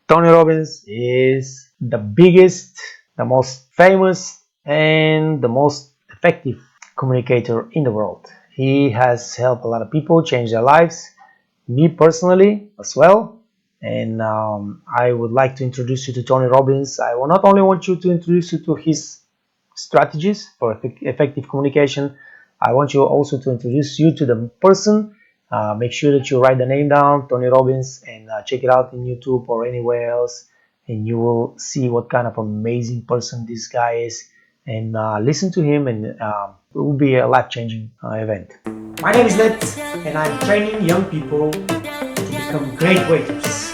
Tony Robbins is the biggest, the most famous, and the most effective communicator in the world. He has helped a lot of people change their lives, me personally as well. And I would like to introduce you to Tony Robbins. I will not only want you to introduce you to his strategies for effective communication, I want you also to introduce you to the person. Make sure that you write the name down, Tony Robbins, and check it out in YouTube or anywhere else, and you will see what kind of amazing person this guy is, and listen to him, and it will be a life-changing event. My name is Ned, and I'm training young people to become great waiters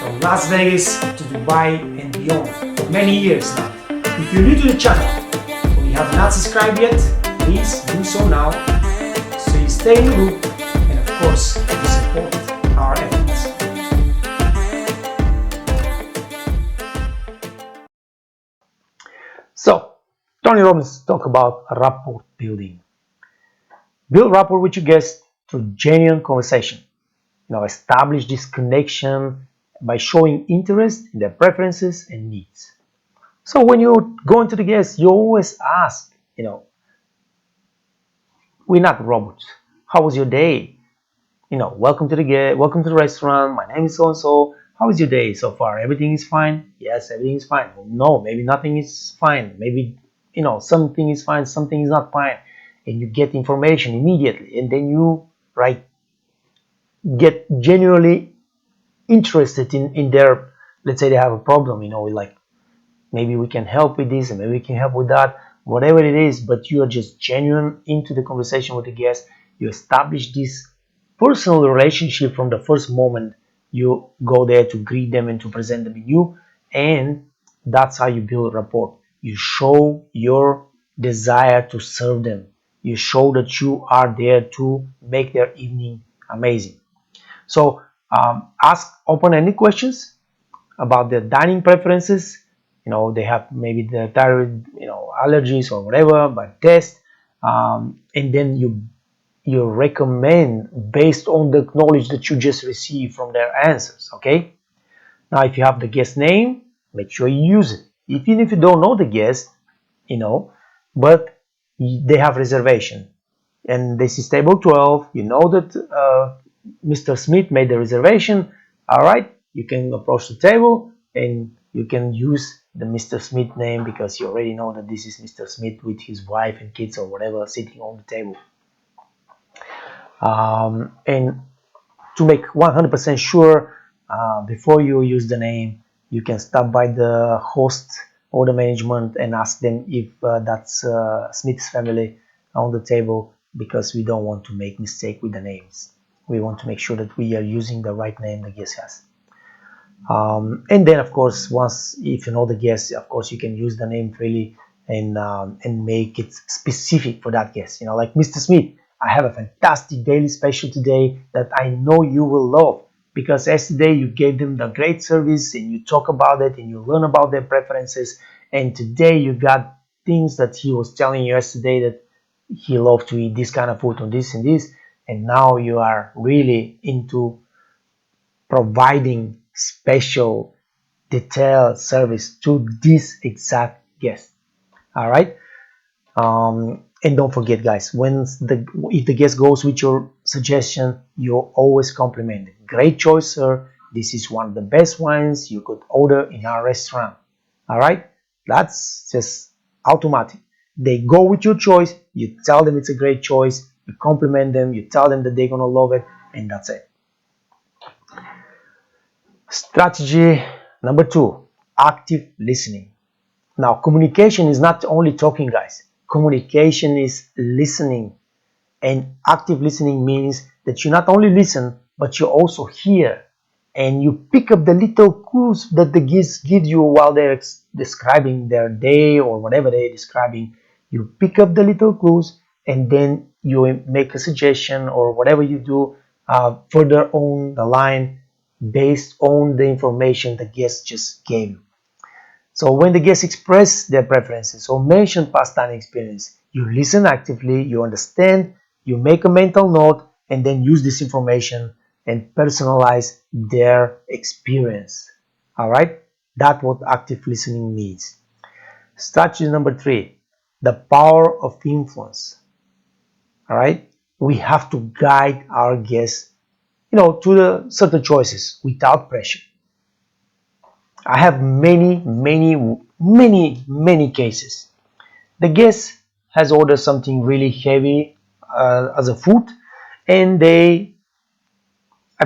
from Las Vegas to Dubai and beyond for many years now. If you're new to the channel or you have not subscribed yet, please do so now so you stay in the loop and of course you support our efforts. So, Tony Robbins talk about rapport building. Build rapport with your guests through genuine conversation. Establish this connection by showing interest in their preferences and needs. So when you go into the guests, you always ask, we're not robots. How was your day? Welcome to the restaurant. My name is so and so. How is your day so far? Everything is fine? Yes, everything is fine. No, maybe nothing is fine. Maybe something is fine, something is not fine, and you get information immediately, and then you get genuinely interested in their. Let's say they have a problem. Like maybe we can help with this, and maybe we can help with that. Whatever it is, but you are just genuine into the conversation with the guest. You establish this personal relationship from the first moment you go there to greet them and to present the menu, and that's how you build rapport. You show your desire to serve them. You show that you are there to make their evening amazing. So ask open-ended questions about their dining preferences. They have maybe the thyroid allergies or whatever, but test, and then you recommend based on the knowledge that you just received from their answers. Okay, now if you have the guest name, make sure you use it. Even if you don't know the guest, but they have reservation and this is table 12, that Mr. Smith made the reservation. All right, you can approach the table and you can use the Mr. Smith name because you already know that this is Mr. Smith with his wife and kids or whatever sitting on the table. And to make 100% sure, before you use the name, you can stop by the host or the management and ask them if that's Smith's family on the table, because we don't want to make mistake with the names. We want to make sure that we are using the right name the guest has. And then of course, if you know the guest, of course you can use the name freely and make it specific for that guest. Like Mr. Smith, I have a fantastic daily special today that I know you will love, because yesterday you gave them the great service and you talk about it and you learn about their preferences, and today you got things that he was telling you yesterday that he loved to eat this kind of food on this and this, and now you are really into providing special detailed service to this exact guest. All right, and don't forget, guys, if the guest goes with your suggestion, you always compliment it. Great choice, sir. This is one of the best wines you could order in our restaurant. All right, that's just automatic. They go with your choice. You tell them it's a great choice. You compliment them. You tell them that they're gonna love it, and that's it. Strategy number 2, active listening. Now, communication is not only talking, guys. Communication is listening, and active listening means that you not only listen, but you also hear, and you pick up the little clues that the guests give you while they're describing their day or whatever they're describing. You pick up the little clues, and then you make a suggestion or whatever you do further on the line based on the information the guest just gave you. So when the guests express their preferences or mention past time experience, you listen actively, you understand, you make a mental note, and then use this information and personalize their experience. All right, that's what active listening means. Strategy number 3, the power of influence. All right, we have to guide our guests, to the certain choices without pressure. I have many cases. The guest has ordered something really heavy as a food, and I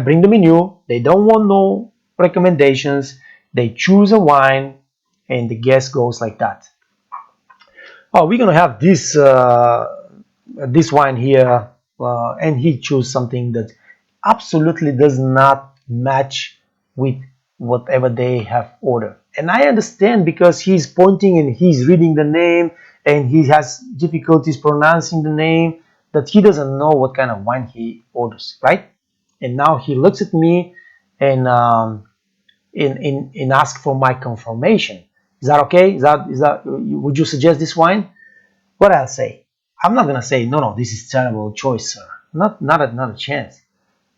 bring the menu. They don't want no recommendations. They choose a wine, and the guest goes like that. Oh, we're gonna have this wine here, and he chose something that absolutely does not match with whatever they have ordered. And I understand, because he's pointing and he's reading the name and he has difficulties pronouncing the name, that he doesn't know what kind of wine he orders, right? And now he looks at me and in ask for my confirmation. Is that okay? Is that would you suggest this wine? What I'll say, I'm not gonna say no, this is terrible choice, sir. Not a chance.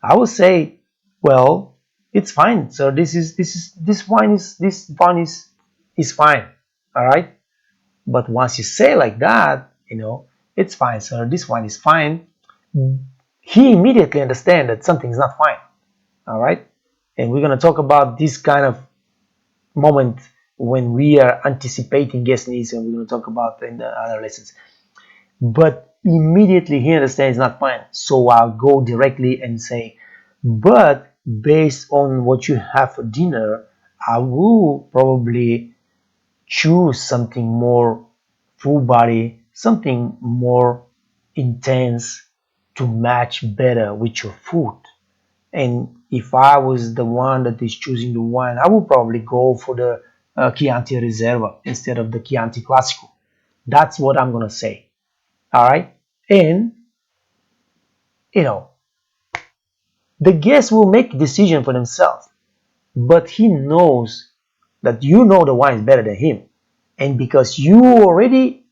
I will say, well, it's fine, sir. This wine is fine. All right. But once you say like that, it's fine, sir. This wine is fine. He immediately understands that something's not fine. All right. And we're gonna talk about this kind of moment when we are anticipating guest needs, and we're gonna talk about in the other lessons. But immediately he understands it's not fine. So I'll go directly and say, but based on what you have for dinner, I will probably choose something more full body, something more intense to match better with your food. And if I was the one that is choosing the wine, I would probably go for the Chianti Reserva instead of the Chianti Classico. That's what I'm gonna say. All right. And you know the guest will make a decision for themselves, but he knows that you know the wine is better than him, and because you already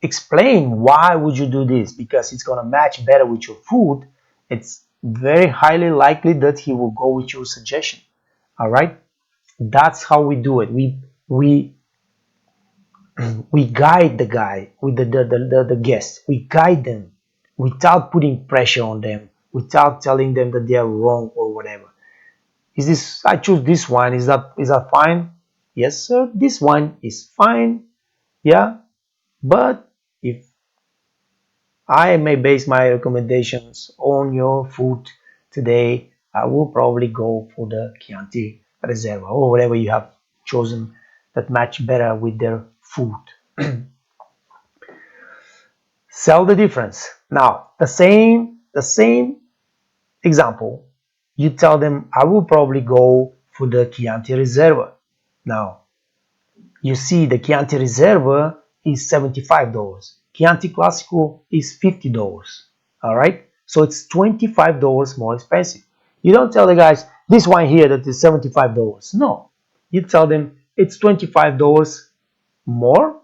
explain why would you do this, because it's going to match better with your food, it's very highly likely that he will go with your suggestion. All right, that's how we do it. We guide the guy with the guest. We guide them without putting pressure on them, without telling them that they are wrong or whatever. Is this, I choose this wine, is that fine? Yes, sir, this wine is fine. Yeah, but if I may base my recommendations on your food today, I will probably go for the Chianti Reserva or whatever you have chosen that match better with their food. Sell the difference. Now, the same example, you tell them I will probably go for the Chianti Reserva. Now, you see the Chianti Reserva is $75. Chianti Classico is $50. All right? So it's $25 more expensive. You don't tell the guys this wine here that is $75. No. You tell them it's $25 more,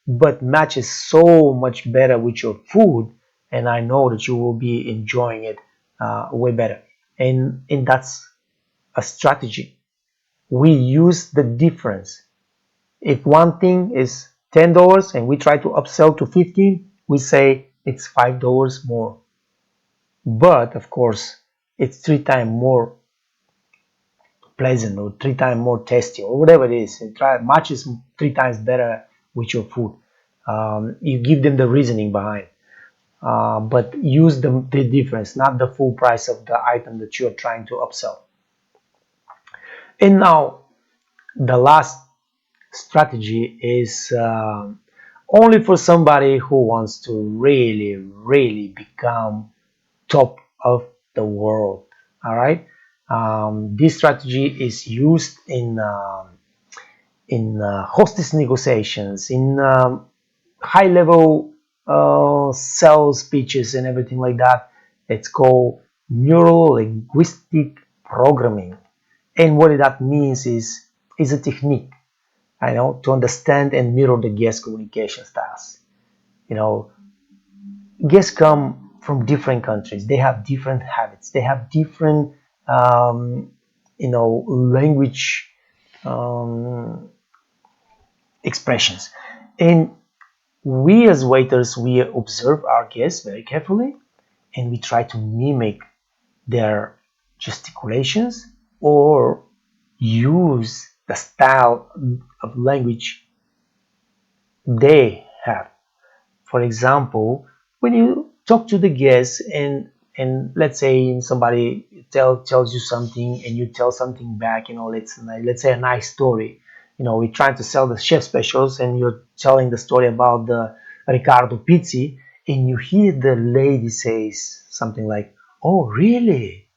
but matches so much better with your food, and I know that you will be enjoying it way better. And that's a strategy. We use the difference. If one thing is $10 and we try to upsell to 15, we say it's $5 more. But of course, it's 3 times more pleasant or 3 times more tasty or whatever it is. It matches 3 times better with your food. You give them the reasoning behind, but use the difference, not the full price of the item that you're trying to upsell. And now the last strategy is only for somebody who wants to really become top of the world. All right. This strategy is used in hostess negotiations, in high level sales pitches and everything like that. It's called neuro linguistic programming. And what that means is a technique, to understand and mirror the guest communication styles. You know, Guests come from different countries. They have different habits. They have different, language um, expressions. And we as waiters, we observe our guests very carefully, and we try to mimic their gesticulations or use the style of language they have. For example, when you talk to the guests and let's say somebody tells you something and you tell something back, let's say a nice story. We're trying to sell the chef specials and you're telling the story about the Riccardo Pizzi, and you hear the lady says something like, "Oh, really?"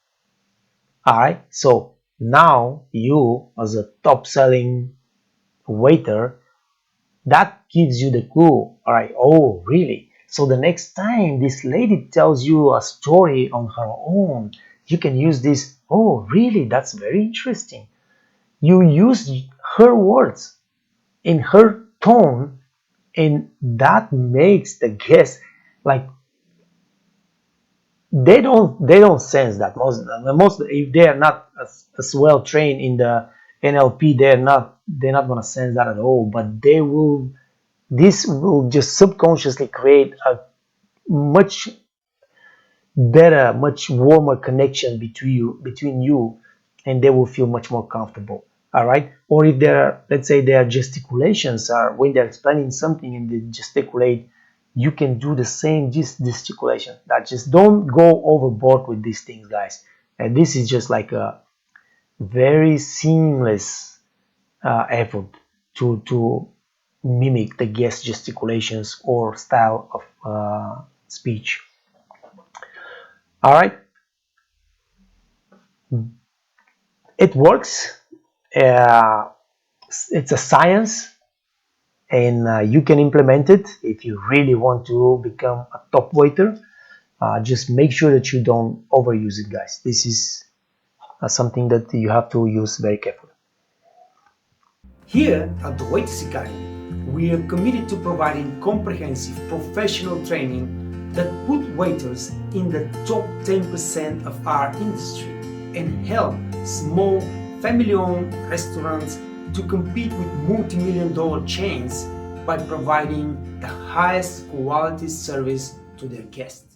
All right. So now you, as a top selling waiter, that gives you the clue. All right. Oh, really? So the next time this lady tells you a story on her own, you can use this. Oh, really? That's very interesting. You use her words in her tone, and that makes the guest like they don't sense that most if they are not as well trained in the NLP, they're not gonna sense that at all. But this will just subconsciously create a much better, much warmer connection between you, and they will feel much more comfortable. All right. Or if let's say their gesticulations are when they're explaining something and they gesticulate, you can do the same gesticulation. That just don't go overboard with these things, guys. And this is just like a very seamless effort to mimic the guest gesticulations or style of speech. All right, it works. Uh, it's a science, and you can implement it if you really want to become a top waiter. Just make sure that you don't overuse it, guys. This is something that you have to use very carefully. Here at the Waiters Academy, we are committed to providing comprehensive professional training that put waiters in the top 10% of our industry and help small family-owned restaurants to compete with multi-million-dollar chains by providing the highest quality service to their guests.